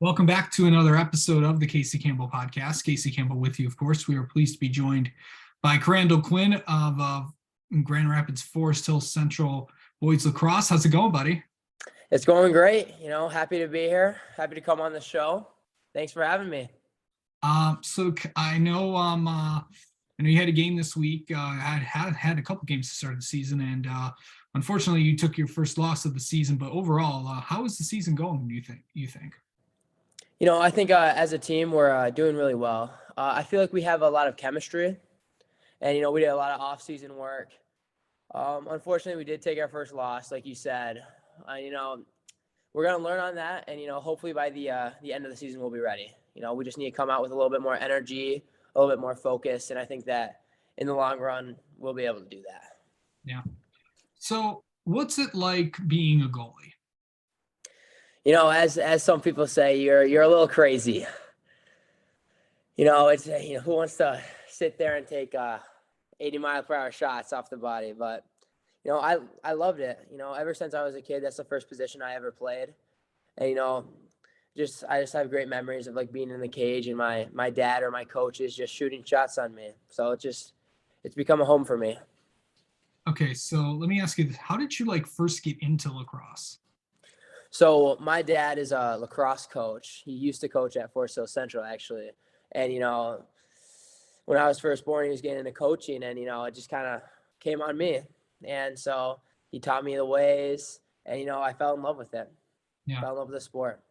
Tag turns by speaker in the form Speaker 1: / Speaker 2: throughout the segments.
Speaker 1: Welcome back to another episode of the Casey Campbell podcast. Casey Campbell with you, of course. We are pleased to be joined by Crandall Quinn of Grand Rapids Forest Hill Central Boys Lacrosse. How's it going, buddy?
Speaker 2: It's going great. Happy to be here. Happy to come on the show. Thanks for having me.
Speaker 1: I know you had a game this week. Had a couple games to start the season, and unfortunately, you took your first loss of the season. But overall, how is the season going? You think?
Speaker 2: I think as a team, we're doing really well. I feel like we have a lot of chemistry, and we did a lot of off-season work. Unfortunately, we did take our first loss, like you said. We're gonna learn on that, and hopefully by the end of the season, we'll be ready. We just need to come out with a little bit more energy, a little bit more focus, and I think that in the long run, we'll be able to do that.
Speaker 1: Yeah. So, what's it like being a goalie?
Speaker 2: As some people say, you're a little crazy. It's who wants to sit there and take 80-mile-per-hour shots off the body, but I loved it. Ever since I was a kid, that's the first position I ever played, and I just have great memories of like being in the cage and my dad or my coaches just shooting shots on me. So it's become a home for me.
Speaker 1: Okay, so let me ask you this: how did you first get into lacrosse?
Speaker 2: So my dad is a lacrosse coach. He used to coach at Forest Hill Central, actually. And, when I was first born, he was getting into coaching, and, it just kind of came on me. And so he taught me the ways, and, I fell in love with it.
Speaker 1: Yeah.
Speaker 2: Fell in love with the sport.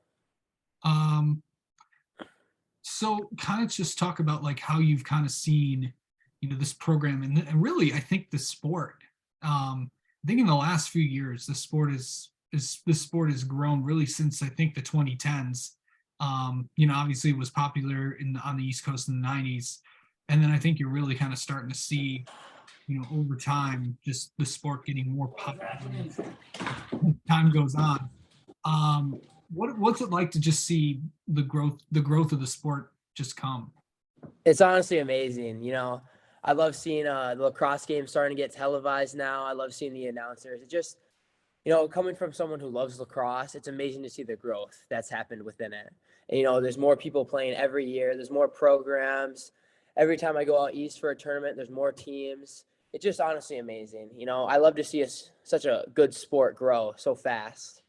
Speaker 1: So kind of just talk about how you've kind of seen, this program and really, I think the sport, I think in the last few years, the sport has grown really since I think the 2010s. Obviously it was popular on the East Coast in the 90s. And then I think you're really kind of starting to see, over time, just the sport getting more popular as time goes on. What's it like to just see the growth of the sport just come?
Speaker 2: It's honestly amazing. I love seeing the lacrosse game starting to get televised now. I love seeing the announcers. It just, coming from someone who loves lacrosse, it's amazing to see the growth that's happened within it. And, there's more people playing every year. There's more programs. Every time I go out east for a tournament, there's more teams. It's just honestly amazing. I love to see such a good sport grow so fast.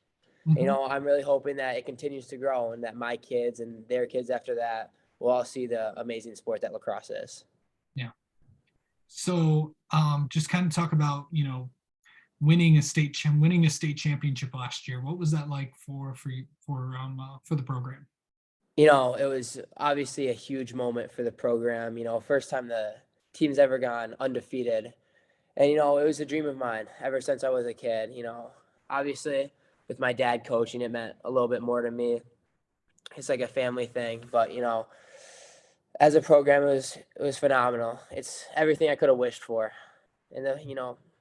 Speaker 1: Mm-hmm.
Speaker 2: I'm really hoping that it continues to grow and that my kids and their kids after that will all see the amazing sport that lacrosse is.
Speaker 1: Yeah. So just kind of talk about, winning a state championship last year. What was that like for the program?
Speaker 2: It was obviously a huge moment for the program. First time the team's ever gone undefeated. And, it was a dream of mine ever since I was a kid. Obviously with my dad coaching, it meant a little bit more to me. It's like a family thing. But, as a program, it was phenomenal. It's everything I could have wished for. And,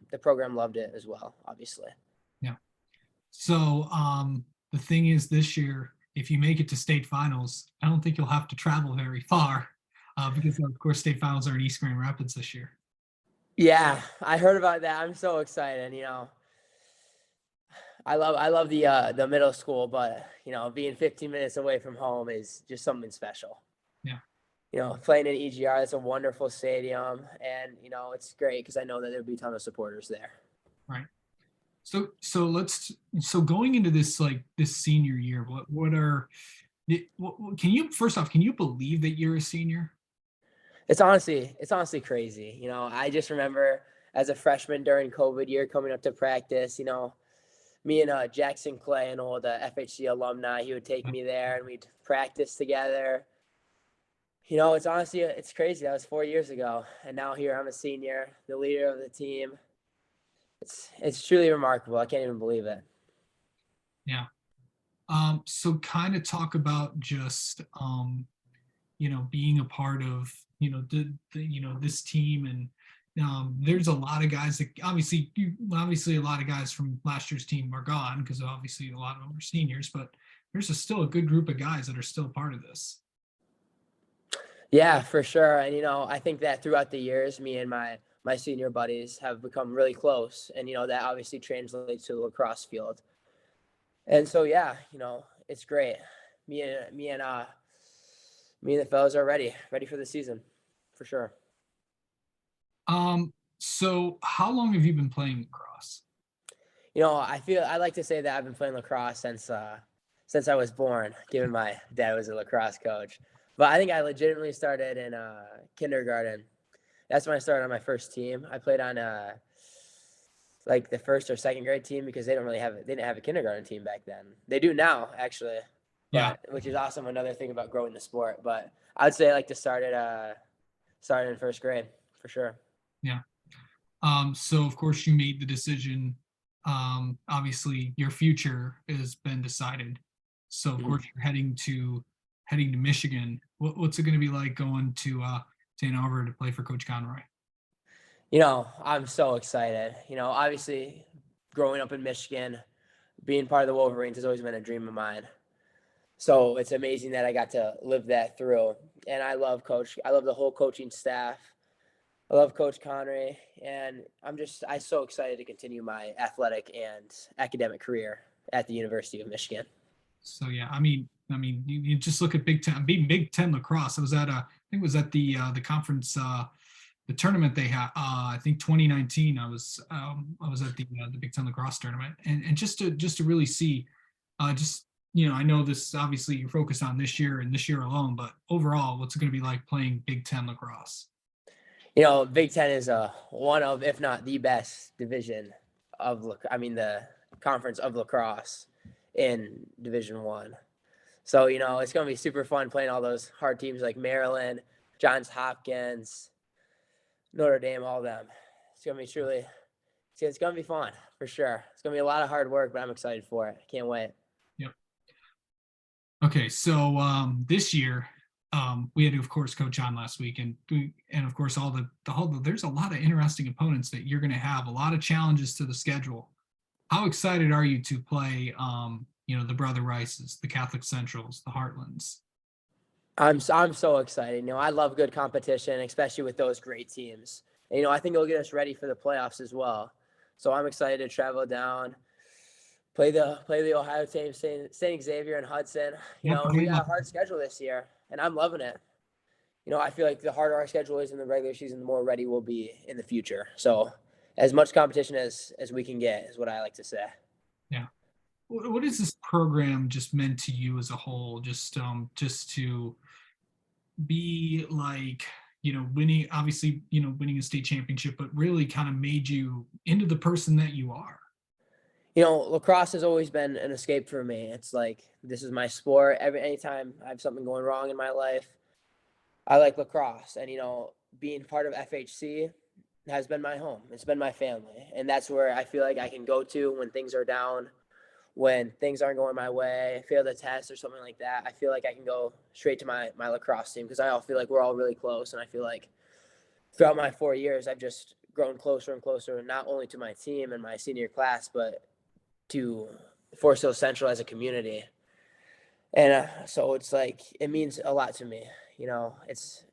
Speaker 2: the program loved it as well, obviously.
Speaker 1: Yeah. So the thing is, this year, if you make it to state finals, I don't think you'll have to travel very far because, of course, state finals are in East Grand Rapids this year.
Speaker 2: Yeah, I heard about that. I'm so excited. I love the middle school, but being 15 minutes away from home is just something special.
Speaker 1: Yeah.
Speaker 2: Playing in EGR, it's a wonderful stadium, and it's great because I know that there'll be a ton of supporters there.
Speaker 1: Right. So going into this this senior year, can you believe that you're a senior?
Speaker 2: It's honestly crazy. I just remember as a freshman during COVID year coming up to practice, me and Jackson Clay, an old FHC alumni, he would take me there and we'd practice together. It's crazy. That was 4 years ago. And now here I'm a senior, the leader of the team. It's truly remarkable. I can't even believe it.
Speaker 1: Yeah. So kind of talk about just, being a part of, this team. And there's a lot of guys that obviously a lot of guys from last year's team are gone because obviously a lot of them are seniors, but there's still a good group of guys that are still part of this.
Speaker 2: Yeah, for sure. And, I think that throughout the years, me and my senior buddies have become really close. And, that obviously translates to the lacrosse field. And so, yeah, it's great. Me and the fellas are ready for the season, for sure.
Speaker 1: So how long have you been playing lacrosse?
Speaker 2: I like to say that I've been playing lacrosse since I was born, given my dad was a lacrosse coach. But I think I legitimately started in kindergarten. That's when I started on my first team. I played on like the first or second grade team because they didn't have a kindergarten team back then. They do now, actually,
Speaker 1: Yeah,
Speaker 2: but which is awesome. Another thing about growing the sport. But I'd say I like to start in first grade for sure.
Speaker 1: yeah. So of course you made the decision. Obviously your future has been decided. So of
Speaker 2: Mhm.
Speaker 1: course you're heading to Michigan. What's it going to be like going to Ann Arbor to play for Coach Conroy?
Speaker 2: I'm so excited. Obviously, growing up in Michigan, being part of the Wolverines has always been a dream of mine. So it's amazing that I got to live that through. And I love Coach. I love the whole coaching staff. I love Coach Connery, and I'm so excited to continue my athletic and academic career at the University of Michigan.
Speaker 1: So yeah, I mean, you just look at Big Ten, being Big Ten lacrosse. I was at I think it was at the conference, the tournament they had. I think 2019. I was at the Big Ten lacrosse tournament, and just to really see, just I know this obviously you're focused on this year and this year alone, but overall, what's it going to be like playing Big Ten lacrosse?
Speaker 2: Big Ten is one of, if not the best division the conference of lacrosse in Division One. So it's gonna be super fun playing all those hard teams like Maryland, Johns Hopkins, Notre Dame, all of them. It's gonna be truly, it's gonna be fun for sure. It's gonna be a lot of hard work, but I'm excited for it. Can't wait.
Speaker 1: Yep. Okay, so this year we had to, of course, coach on last week, and of course there's a lot of interesting opponents that you're going to have, a lot of challenges to the schedule. How excited are you to play? The Brother Rices, the Catholic Centrals, the Heartlands.
Speaker 2: I'm so excited. I love good competition, especially with those great teams. And, I think it'll get us ready for the playoffs as well. So I'm excited to travel down, play the Ohio team, St. Xavier and Hudson.
Speaker 1: Yep,
Speaker 2: We got a hard schedule this year, and I'm loving it. I feel like the harder our schedule is in the regular season, the more ready we'll be in the future. So as much competition as we can get is what I like to say.
Speaker 1: yeah. What is this program just meant to you as a whole? Just to be like, winning, obviously, winning a state championship, but really kind of made you into the person that you are.
Speaker 2: Lacrosse has always been an escape for me. It's like this is my sport. Anytime I have something going wrong in my life, I like lacrosse. And being part of FHC has been my home. It's been my family, and that's where I feel like I can go to when things are down, when things aren't going my way, fail the test or something like that. I feel like I can go straight to my lacrosse team because I all feel like we're all really close, and I feel like throughout my 4 years, I've just grown closer and closer, not only to my team and my senior class, but to Forest Hill Central as a community. And so it's like it means a lot to me. It's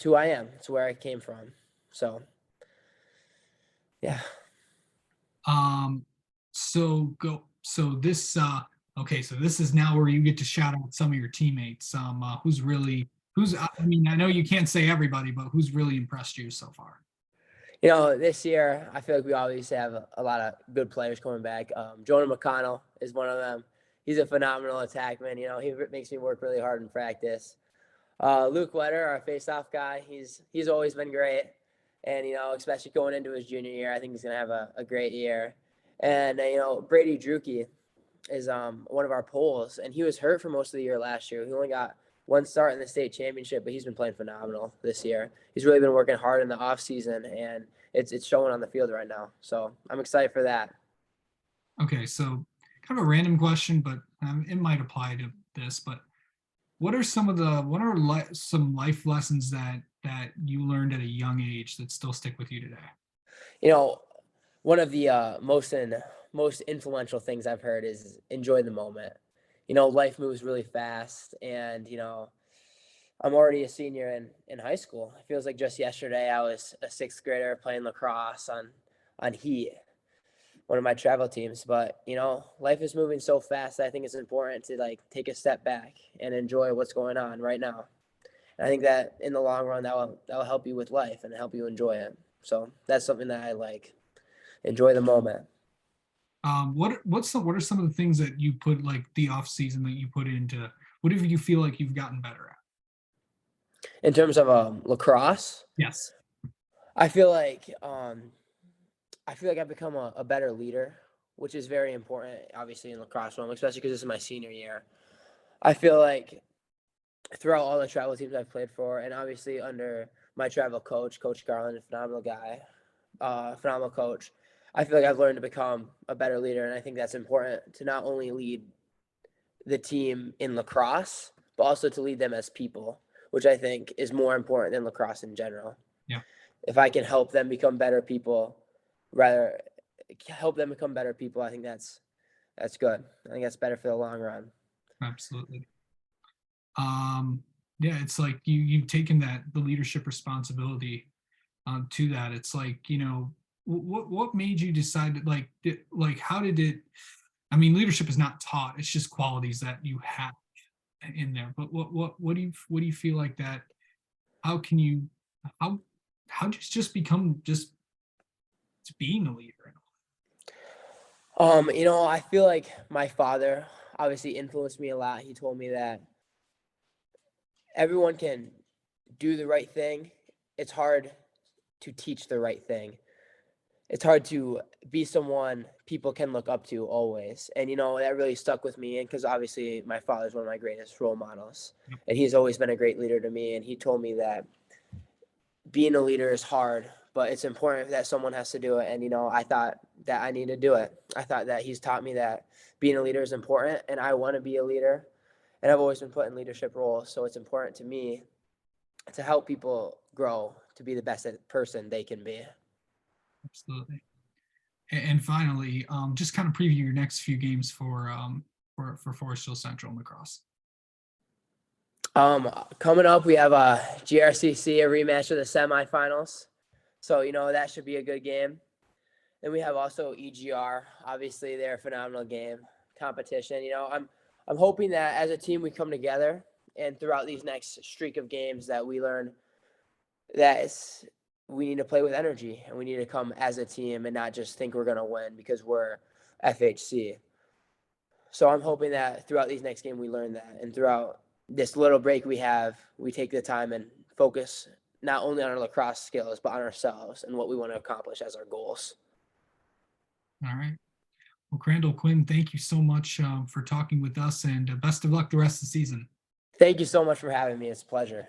Speaker 2: who I am. It's where I came from. So yeah.
Speaker 1: Um, so this okay, so this is now where you get to shout out some of your teammates. I mean, I know you can't say everybody, but who's really impressed you so far?
Speaker 2: This year I feel like we always have a lot of good players coming back. Jonah McConnell is one of them. He's a phenomenal attackman. He makes me work really hard in practice. Luke Wetter, our face-off guy, he's always been great, and especially going into his junior year, I think he's gonna have a great year. And Brady Drucke is one of our poles, and he was hurt for most of the year last year. He only got one start in the state championship, but he's been playing phenomenal this year. He's really been working hard in the off season, and it's showing on the field right now. So I'm excited for that.
Speaker 1: Okay, so kind of a random question, but it might apply to this. But some life lessons that you learned at a young age that still stick with you today?
Speaker 2: You know, One of the most influential things I've heard is enjoy the moment. Life moves really fast, and I'm already a senior in high school. It feels like just yesterday I was a sixth grader playing lacrosse on heat. one of my travel teams. But life is moving so fast that I think it's important to like take a step back and enjoy what's going on right now. And I think that in the long run, that will help you with life and help you enjoy it. So that's something that I like. Enjoy the moment.
Speaker 1: What are some of the things that you put like the off season that you put into whatever you feel like you've gotten better at?
Speaker 2: In terms of lacrosse,
Speaker 1: Yes.
Speaker 2: I feel like I've become a better leader, which is very important, obviously in lacrosse realm, especially because this is my senior year. I feel like throughout all the travel teams I've played for, and obviously under my travel coach, Coach Garland, a phenomenal guy, phenomenal coach. I feel like I've learned to become a better leader, and I think that's important to not only lead the team in lacrosse, but also to lead them as people, which I think is more important than lacrosse in general.
Speaker 1: Yeah.
Speaker 2: If I can help them become better people, rather help them become better people, I think that's good. I think that's better for the long run.
Speaker 1: Absolutely. Yeah, it's like you've taken the leadership responsibility to that. It's like, what made you decide that like how did it, I mean, leadership is not taught, it's just qualities that you have in there. But what do you feel like that, how can you, how how just become just being a leader?
Speaker 2: I feel like my father obviously influenced me a lot. He told me that everyone can do the right thing. It's hard to teach the right thing. It's hard to be someone people can look up to always. And that really stuck with me, and because obviously my father's one of my greatest role models, and he's always been a great leader to me. And he told me that being a leader is hard, but it's important that someone has to do it. And I thought that I need to do it. I thought that he's taught me that being a leader is important, and I want to be a leader. And I've always been put in leadership roles, so it's important to me to help people grow to be the best person they can be.
Speaker 1: Absolutely. And finally, just kind of preview your next few games for Forest Hill Central and Lacrosse.
Speaker 2: Coming up, we have a GRCC, a rematch of the semifinals. So, that should be a good game. Then we have also EGR. Obviously, they're a phenomenal game competition. I'm hoping that as a team we come together, and throughout these next streak of games that we learn that we need to play with energy, and we need to come as a team and not just think we're going to win because we're FHC. So I'm hoping that throughout these next game we learn that, and throughout this little break we have, we take the time and focus not only on our lacrosse skills, but on ourselves and what we want to accomplish as our goals.
Speaker 1: All right. Well, Crandall, Quinn, thank you so much for talking with us, and best of luck the rest of the season.
Speaker 2: Thank you so much for having me. It's a pleasure.